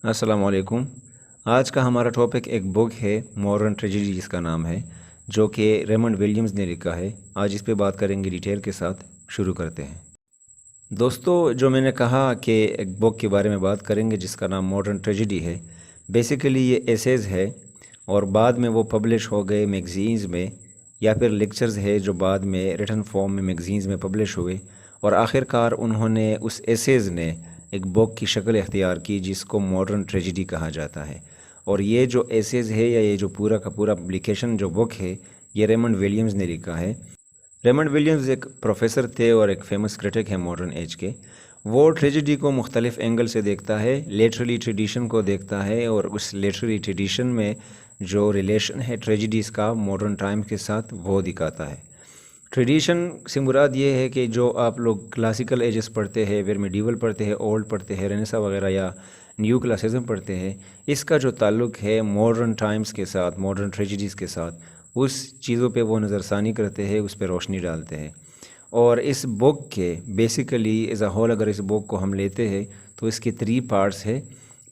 अस्सलाम वालेकुम। आज का हमारा टॉपिक एक बुक है मॉडर्न ट्रेजेडी जिसका नाम है, जो कि रेमंड विलियम्स ने लिखा है। आज इस पे बात करेंगे डिटेल के साथ। शुरू करते हैं। दोस्तों, जो मैंने कहा कि एक बुक के बारे में बात करेंगे जिसका नाम मॉडर्न ट्रेजेडी है। बेसिकली ये एसेज है और बाद में वो पब्लिश हो गए मैगज़ीन्स में, या फिर लेक्चर्स है जो बाद में रिटन फॉर्म में मैगज़ीन्स में पब्लिश हुए, और आखिरकार उन्होंने उस एसेज ने एक बुक की शक्ल इख्तियार की जिसको मॉडर्न ट्रेजेडी कहा जाता है। और ये जो एसेज है या ये जो पूरा का पूरा पब्लिकेशन जो बुक है, ये रेमंड विलियम्स ने लिखा है। रेमंड विलियम्स एक प्रोफेसर थे और एक फेमस क्रिटिक है मॉडर्न एज के। वो ट्रेजेडी को मुख्तलिफ एंगल से देखता है, लिटरेरी ट्रेडिशन को देखता है, और उस लिटरेरी ट्रेडिशन में जो रिलेशन है ट्रेजेडीज़ का मॉडर्न टाइम के साथ वो दिखाता है। ट्रेडिशन से मुराद ये है कि जो आप लोग क्लासिकल एजेस पढ़ते हैं, फिर मिडीवल पढ़ते हैं, ओल्ड पढ़ते हैं, रेनेसा वगैरह, या न्यू क्लासिज्म पढ़ते हैं, इसका जो ताल्लुक़ है मॉडर्न टाइम्स के साथ, मॉडर्न ट्रेजेडीज़ के साथ, उस चीज़ों पे वो नज़रसानी करते हैं, उस पर रोशनी डालते हैं। और इस बुक के बेसिकली एज़ अ होल अगर इस बुक को हम लेते हैं तो इसके 3 पार्ट्स है।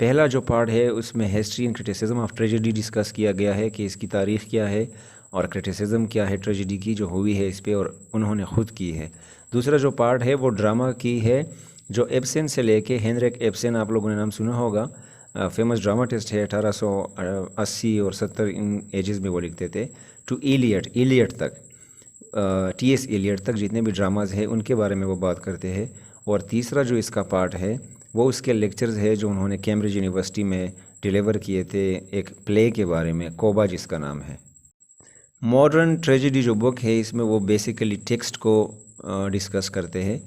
पहला जो पार्ट है उसमें history and criticism of tragedy discuss किया गया है कि इसकी तारीख़ क्या है और क्रिटिसिज्म क्या है ट्रेजेडी की जो हुई है इस पे और उन्होंने ख़ुद की है। दूसरा जो पार्ट है वो ड्रामा की है, जो एब्सन से लेके हेनरिक एब्सन, आप लोगों ने नाम सुना होगा, फेमस ड्रामाटिस्ट है, 1880 और 70 इन एजेस में वो लिखते थे, टू इलियट तक, टी.एस. इलियट तक जितने भी ड्रामाज है उनके बारे में वो बात करते हैं। और तीसरा जो इसका पार्ट है वो उसके लेक्चर्स है जो उन्होंने कैम्ब्रिज यूनिवर्सिटी में डिलीवर किए थे एक प्ले के बारे में, कोबा जिसका नाम है। मॉडर्न ट्रेजेडी जो बुक है इसमें वो बेसिकली टेक्स्ट को डिस्कस करते हैं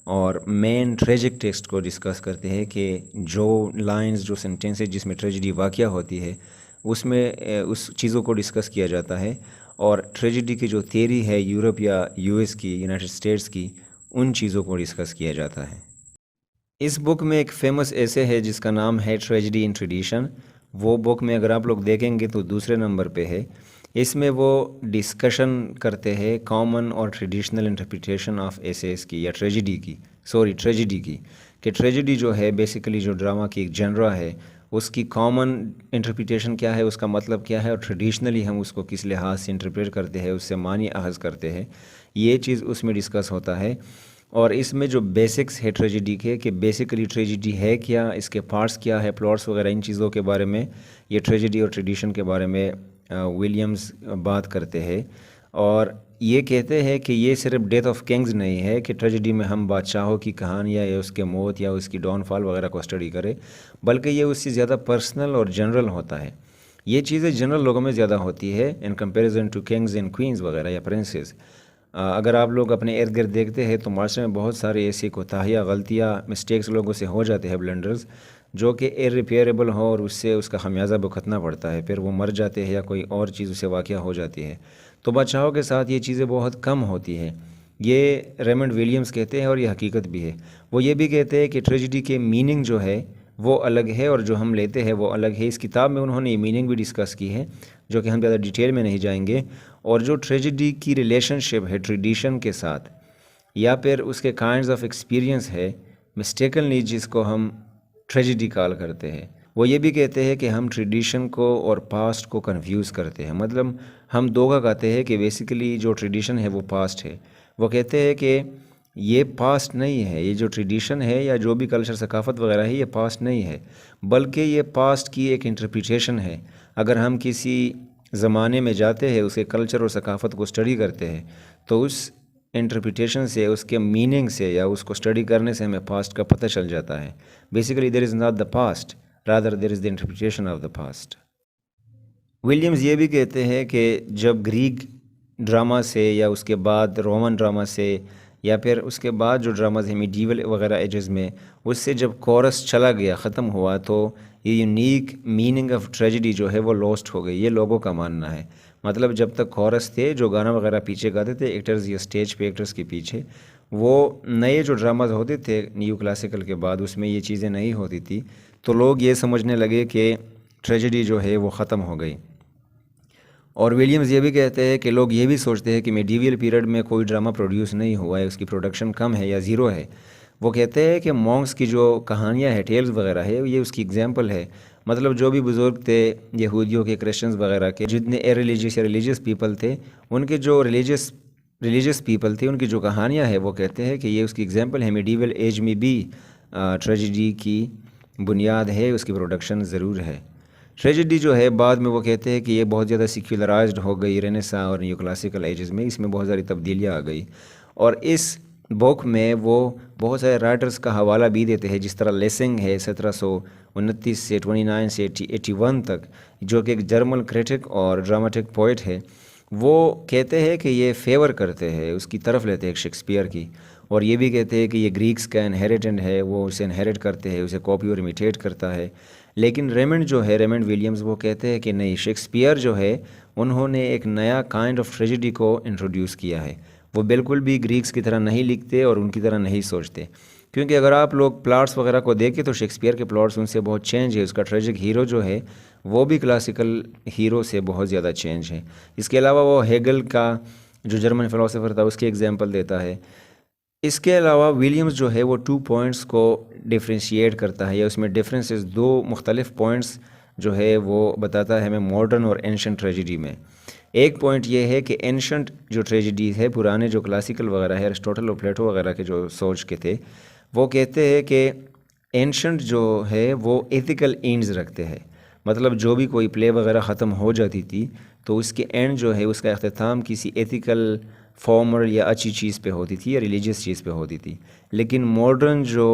और मेन ट्रेजिक टेक्स्ट को डिस्कस करते हैं कि जो लाइंस, जो सेंटेंसेस जिसमें ट्रेजेडी वाक़या होती है उसमें उस चीज़ों को डिस्कस किया जाता है। और ट्रेजेडी की जो थियरी है यूरोप या यूएस की, यूनाइटेड स्टेट्स की, उन चीज़ों को डिस्कस किया जाता है। इस बुक में एक फ़ेमस ऐसे है जिसका नाम है ट्रेजेडी इन ट्रेडिशन। वो बुक में अगर आप लोग देखेंगे तो दूसरे नंबर पे है। इसमें वो डिस्कशन करते हैं कॉमन और ट्रेडिशनल इंटरप्रिटेशन ऑफ एसेस की, या ट्रेजेडी की, कि ट्रेजेडी जो है बेसिकली जो ड्रामा की एक जनरा है उसकी कॉमन इंटरप्रिटेशन क्या है, उसका मतलब क्या है, और ट्रेडिशनली हम उसको किस लिहाज से इंटरप्रेट करते हैं, उससे मानी अखज़ करते हैं, ये चीज़ उसमें डिस्कस होता है। और इसमें जो बेसिक्स है ट्रेजेडी के, कि बेसिकली ट्रेजेडी है क्या, इसके पार्ट्स क्या है, प्लॉट्स वगैरह, इन चीज़ों के बारे में ये ट्रेजेडी और ट्रेडिशन के बारे में विलियम्स बात करते हैं। और ये कहते हैं कि ये सिर्फ डेथ ऑफ किंग्स नहीं है कि ट्रेजेडी में हम बादशाहों की कहानियाँ या उसके मौत या उसकी डाउनफॉल वगैरह को स्टडी करें, बल्कि ये उससे ज़्यादा पर्सनल और जनरल होता है। ये चीज़ें जनरल लोगों में ज़्यादा होती है in comparison to kings and queens वगैरह या प्रिंसेस। अगर आप लोग अपने इर्द गिर्द देखते हैं तो माशरे में बहुत सारे ऐसी कोताहियाँ, गलतियाँ, मिस्टेक्स लोगों से हो जाते हैं, ब्लंडर्स, जो कि इररिपेयरेबल हो और उससे उसका खमियाजा भुगतना पड़ता है, फिर वो मर जाते हैं या कोई और चीज़ उससे वाक़या हो जाती है। तो बादशाहों के साथ ये चीज़ें बहुत कम होती हैं। ये रेमंड विलियम्स कहते हैं और ये हकीकत भी है। वो ये भी कहते हैं कि ट्रेजेडी के मीनिंग जो है वो अलग है और जो हम लेते हैं वो अलग है। इस किताब में उन्होंने ये मीनिंग भी डिस्कस की है, जो कि हम ज़्यादा डिटेल में नहीं जाएंगे। और जो ट्रेजेडी की रिलेशनशिप है ट्रेडिशन के साथ, या फिर उसके काइंड्स ऑफ एक्सपीरियंस है, मिस्टेकनली जिसको हम ट्रेजेडी कॉल करते हैं, वो ये भी कहते हैं कि हम ट्रेडिशन को और पास्ट को कंफ्यूज करते हैं। मतलब हम दोगा कहते हैं कि बेसिकली जो ट्रेडिशन है वो पास्ट है। वो कहते हैं कि ये पास्ट नहीं है, ये जो ट्रेडिशन है या जो भी कल्चर सकाफ़त वगैरह है ये पास्ट नहीं है, बल्कि ये पास्ट की एक इंटरप्रिटेशन है। अगर हम किसी ज़माने में जाते हैं, उसके कल्चर और सकाफ़त को स्टडी करते हैं, तो उस इंटरप्रिटेशन से, उसके मीनिंग से या उसको स्टडी करने से हमें पास्ट का पता चल जाता है। Basically there is not the past, rather there is the interpretation of the past. Williams ये भी कहते हैं कि जब ग्रीक ड्रामा से या उसके बाद रोमन ड्रामा से या फिर उसके बाद जो ड्रामाज हैं मिडीवल वगैरह एजेस में, उससे जब कोरस चला गया, ख़त्म हुआ, तो ये यूनिक मीनिंग ऑफ ट्रेजेडी जो है वो लॉस्ट हो गई, ये लोगों का मानना है। मतलब जब तक कोरस थे जो गाना वगैरह पीछे गाते थे एक्टर्स या स्टेज पे एक्टर्स के पीछे, वो नए जो ड्रामाज होते थे न्यू क्लासिकल के बाद उसमें ये चीज़ें नहीं होती थी, तो लोग ये समझने लगे कि ट्रेजेडी जो है वो ख़त्म हो गई। और विलियम्स ये भी कहते हैं कि लोग ये भी सोचते हैं कि मेडिवल पीरियड में कोई ड्रामा प्रोड्यूस नहीं हुआ है, उसकी प्रोडक्शन कम है या ज़ीरो है, वो कहते हैं कि मॉन्क्स की जो कहानियाँ है, टेल्स वगैरह है, ये उसकी एग्जांपल है। मतलब जो भी बुज़ुर्ग थे यहूदियों के, क्रिश्चियंस वगैरह के, जितने रिलीजियस या रिलीजियस पीपल थे, उनके जो रिलीजियस पीपल थे, उनकी जो कहानियाँ है, वो कहते हैं कि ये उसकी एग्जांपल है। मिडीवल एज में भी ट्रेजिडी की बुनियाद है, उसकी प्रोडक्शन ज़रूर है। ट्रेजिडी जो है बाद में वो कहते हैं कि ये बहुत ज़्यादा सिक्युलराइज्ड हो गई रेनेसां और न्यू क्लासिकल एजेस में, इसमें बहुत सारी तब्दीलियाँ आ गई। और इस बुक में वो बहुत सारे राइटर्स का हवाला भी देते हैं, जिस तरह लेसिंग है 1729 से 29 से 81 तक, जो कि एक जर्मन क्रिटिक और ड्रामेटिक पोइट है। वो कहते हैं कि ये फेवर करते हैं, उसकी तरफ लेते हैं शेक्सपियर की, और ये भी कहते हैं कि ये ग्रीक्स का इनहेरिटेंट है, वो उसे इनहेरिट करते हैं, उसे कॉपी और इमिटेट करता है। लेकिन रेमंड जो है, रेमंड विलियम्स, वो कहते हैं कि नहीं, शेक्सपियर जो है उन्होंने एक नया काइंड ऑफ ट्रेजिडी को इंट्रोड्यूस किया है। वो बिल्कुल भी ग्रीक्स की तरह नहीं लिखते और उनकी तरह नहीं सोचते, क्योंकि अगर आप लोग प्लॉट्स वगैरह को देखें तो शेक्सपियर के प्लॉट्स उनसे बहुत चेंज है। उसका ट्रेजिक हीरो जो है वो भी क्लासिकल हीरो से बहुत ज़्यादा चेंज है। इसके अलावा वो हेगल का, जो जर्मन फ़िलोसोफर था, उसकी एग्जांपल देता है। इसके अलावा विलियम्स जो है वो 2 पॉइंट्स को डिफ्रेंशिएट करता है, या उसमें डिफरेंसेस, 2 मुख्तलिफ पॉइंट्स जो है वो बताता है हमें मॉडर्न और एंशंट ट्रेजिडी में। एक पॉइंट ये है कि एंशंट जो ट्रेजिडी है, पुराने जो क्लासिकल वगैरह है, अरिस्टोटल और प्लेटो वगैरह के जो सोच के थे, वो कहते हैं कि एंशंट जो है वो एथिकल एंड्स रखते हैं। मतलब जो भी कोई प्ले वगैरह ख़त्म हो जाती थी तो उसके एंड जो है, उसका अख्ताम किसी एथिकल, फॉर्मल या अच्छी चीज़ पे होती थी या रिलीजियस चीज़ पे होती थी। लेकिन मॉडर्न जो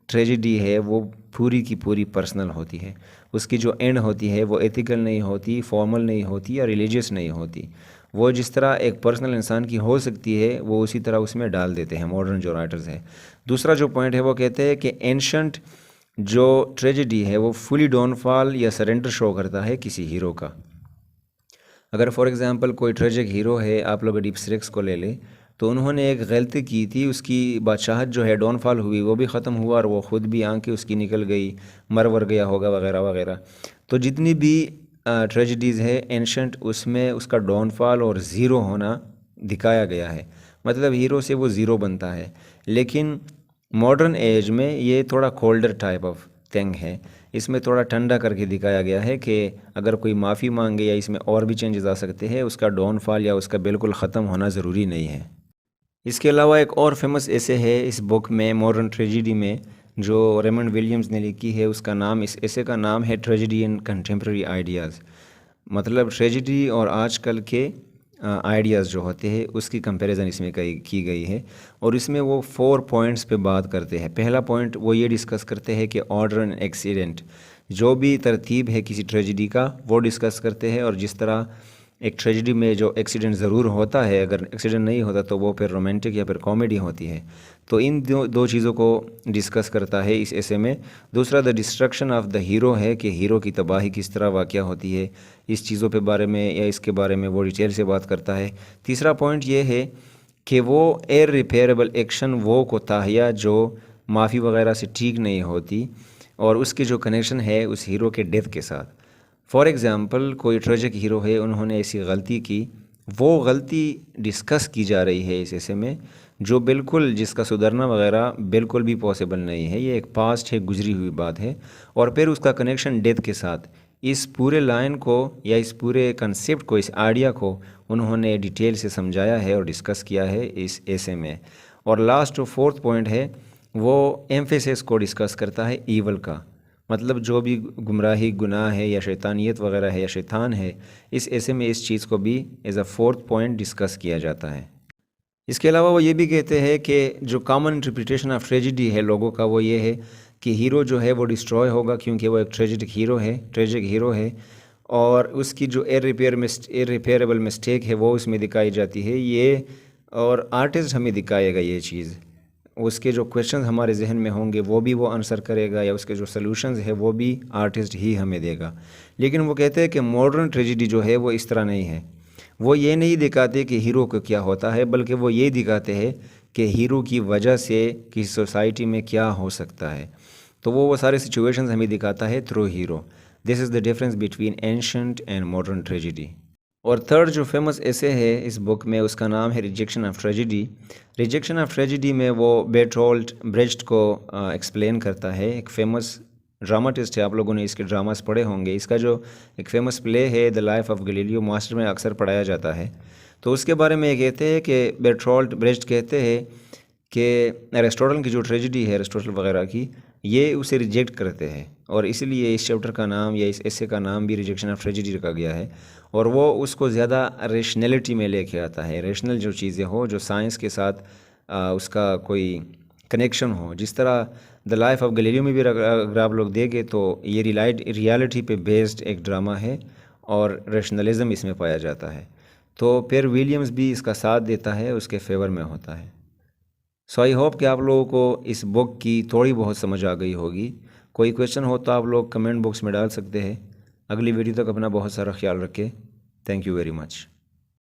ट्रेजिडी है वो पूरी की पूरी पर्सनल होती है। उसकी जो एंड होती है वो एथिकल नहीं होती, फॉर्मल नहीं होती या रिलीजियस नहीं होती। वो जिस तरह एक पर्सनल इंसान की हो सकती है, वो उसी तरह उसमें डाल देते हैं मॉडर्न जो राइटर्स हैं। दूसरा जो पॉइंट है वो कहते हैं कि एंशंट जो ट्रेजिडी है वो फुली डाउनफॉल या सरेंडर शो करता है किसी हीरो का। अगर फॉर एग्ज़ाम्पल कोई ट्रेजिक हीरो है, आप लोग डिप्सरेक्स को ले लें, तो उन्होंने एक गलती की थी, उसकी बादशाहत जो है डाउनफॉल हुई, वो भी ख़त्म हुआ और वो ख़ुद भी आंखें उसकी निकल गई, मर वर गया होगा वगैरह वगैरह। तो जितनी भी ट्रेजिडीज़ है एंशंट, उसमें उसका डाउनफॉल और ज़ीरो होना दिखाया गया है। मतलब हीरो से वो ज़ीरो बनता है। लेकिन मॉडर्न एज में ये थोड़ा कोल्डर टाइप ऑफ थिंग है। इसमें थोड़ा ठंडा करके दिखाया गया है कि अगर कोई माफ़ी मांगे या इसमें और भी चेंजेस आ सकते हैं, उसका डाउनफॉल या उसका बिल्कुल ख़त्म होना ज़रूरी नहीं है। इसके अलावा एक और फेमस ऐसे है इस बुक में, मॉडर्न ट्रेजिडी में, जो रेमंड विलियम्स ने लिखी है। उसका नाम, इस ऐसे का नाम है ट्रेजिडी एंड कंटेम्प्रेरी आइडियाज़। मतलब ट्रेजिडी और आजकल के आइडियाज़ जो होते हैं उसकी कंपैरिजन इसमें की गई है। और इसमें वो 4 पॉइंट्स पे बात करते हैं। पहला पॉइंट वो ये डिस्कस करते हैं कि ऑर्डर एंड एक्सीडेंट, जो भी तरतीब है किसी ट्रेजिडी का, वो डिस्कस करते हैं। और जिस तरह एक ट्रेजिडी में जो एक्सीडेंट ज़रूर होता है, अगर एक्सीडेंट नहीं होता तो वो फिर रोमांटिक या फिर कॉमेडी होती है। तो इन दो चीज़ों को डिस्कस करता है इस ऐसे में। दूसरा the destruction of the hero है, कि हीरो की तबाही किस तरह वाक़या होती है, इस चीज़ों पे बारे में या इसके बारे में वो डिटेल से बात करता है। तीसरा पॉइंट ये है कि वो इररिपेयरेबल एक्शन, वो कोताहियाँ जो माफ़ी वगैरह से ठीक नहीं होती, और उसकी जो कनेक्शन है उस हीरो के डेथ के साथ। फॉर एग्ज़ाम्पल कोई ट्रेजिक हीरो है, उन्होंने ऐसी गलती की, वो गलती डिस्कस की जा रही है इस ऐसे में, जो बिल्कुल जिसका सुधरना वगैरह बिल्कुल भी पॉसिबल नहीं है। ये एक पास्ट है, गुजरी हुई बात है। और फिर उसका कनेक्शन डेथ के साथ, इस पूरे लाइन को या इस पूरे कंसेप्ट को, इस आइडिया को उन्होंने डिटेल से समझाया है और डिस्कस किया है इस ऐसे में। और लास्ट जो 4th पॉइंट है वो एम्फेसिस को डिस्कस करता है ईवल का। मतलब जो भी गुमराही, गुनाह है या शैतानियत वगैरह है या शैतान है, इस ऐसे में इस चीज़ को भी as a 4th point discuss किया जाता है। इसके अलावा वो ये भी कहते हैं कि जो कॉमन इंटरप्रिटेशन ऑफ ट्रेजिडी है लोगों का, वो ये है कि हीरो जो है वो डिस्ट्रॉय होगा, क्योंकि वो एक ट्रेजिक हीरो है, और उसकी जो इररिपेयरेबल मिस्टेक है वो उसमें दिखाई जाती है ये। और आर्टिस्ट हमें दिखाएगा ये चीज़, उसके जो क्वेश्चंस हमारे जहन में होंगे वो भी वो आंसर करेगा, या उसके जो सॉल्यूशंस है वो भी आर्टिस्ट ही हमें देगा। लेकिन वो कहते हैं कि मॉडर्न ट्रेजिडी जो है वो इस तरह नहीं है। वो ये नहीं दिखाते कि हीरो को क्या होता है, बल्कि वो ये दिखाते हैं कि हीरो की वजह से किसी सोसाइटी में क्या हो सकता है। तो वो सारे सिचुएशंस हमें दिखाता है through hero. This is the difference between ancient and modern tragedy. और थर्ड जो फेमस ऐसे है इस बुक में, उसका नाम है rejection of tragedy. Rejection of tragedy में वो बेर्टोल्ट ब्रेख्ट को एक्सप्लेन करता है। एक फेमस ड्रामाटिस्ट है, आप लोगों ने इसके ड्रामास पढ़े होंगे। इसका जो एक फेमस प्ले है the life of Galileo, master में अक्सर पढ़ाया जाता है। तो उसके बारे में ये कहते हैं कि बेर्टोल्ट ब्रेख्ट कहते हैं कि एरिस्टोटल की जो ट्रेजिडी है एरिस्टोटल वगैरह की, ये उसे रिजेक्ट करते हैं, और इसीलिए इस चैप्टर का नाम या इस एसे का नाम भी रिजेक्शन ऑफ ट्रेजिडी रखा गया है। और वो उसको ज़्यादा रेशनैलिटी में लेके आता है, रेशनल जो चीज़ें हो, जो साइंस के साथ उसका कोई कनेक्शन हो। जिस तरह द लाइफ ऑफ गैलीलियो में भी अगर आप लोग देंगे तो ये रियलिटी पे बेस्ड एक ड्रामा है और रेशनलिज्म इसमें पाया जाता है। तो फिर विलियम्स भी इसका साथ देता है, उसके फेवर में होता है। सो आई होप कि आप लोगों को इस बुक की थोड़ी बहुत समझ आ गई होगी। कोई क्वेश्चन हो तो आप लोग कमेंट बॉक्स में डाल सकते हैं। अगली वीडियो तक अपना बहुत सारा ख्याल रखें। Thank you very much.